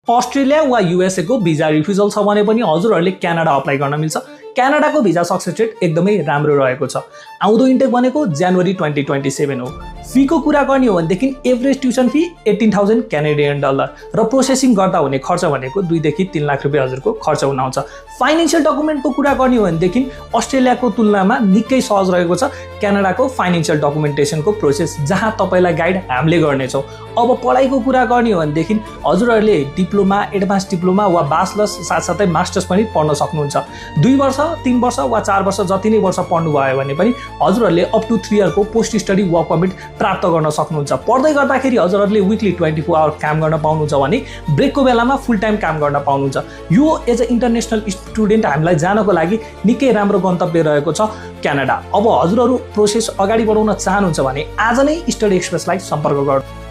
Australia वा USA को visa refusal छ भने पनि हजुरहरूले क्यानाडा अप्लाई गर्न मिल्छ। क्यानाडाको भिजा सक्सेस रेट एकदमै राम्रो रहेको छ। आउँदो इन्टेक भनेको जनवरी 2027 हो। फीको कुरा गर्ने हो भनेदेखि average tuition fee 18,000 Canadian dollar र प्रोसेसिङ गर्दा हुने खर्च भनेको 2 देखि 3 लाख रुपियाँ हजुरको खर्च हुन आउँछ। फाइनेन्शियल डकुमेन्टको कुरा गर्ने हो भनेदेखि अस्ट्रेलियाको तुलनामा निकै सहज रहेको छ क्यानाडाको फाइनेन्शियल डकुमेन्टेसनको प्रोसेस, जहाँ तपाईलाई गाइड हामीले गर्नेछौँ। अब पढाइको कुरा गर्ने हो भनेदेखि हजुरहरूले डिप्लोमा, एडभान्स डिप्लोमा वा ब्याचलर्स साथसाथै मास्टर्स पनि पढ्न सक्नुहुन्छ। 2 वर्ष, 3 वर्ष वा 4 वर्ष जति नै वर्ष पढ्नु भयो भने पनि हजुरहरूले अप टु 3 इयरको पोस्ट स्टडी वर्क पर्मिट प्राप्त गर्न सक्नुहुन्छ। पढ्दै गर्दाखेरि हजुरहरूले विकली 24 आवर काम गर्न पाउनुहुन्छ भने ब्रेकको बेलामा फुल टाइम काम गर्न पाउनुहुन्छ। यो एज अ इन्टरनेसनल स्टुडेन्ट हामीलाई जानको लागि निकै राम्रो गन्तव्य रहेको छ क्यानाडा। अब हजुरहरू प्रोसेस अगाडि बढाउन चाहनुहुन्छ भने आज नै स्टडी एक्सप्रेसलाई सम्पर्क गर्नु।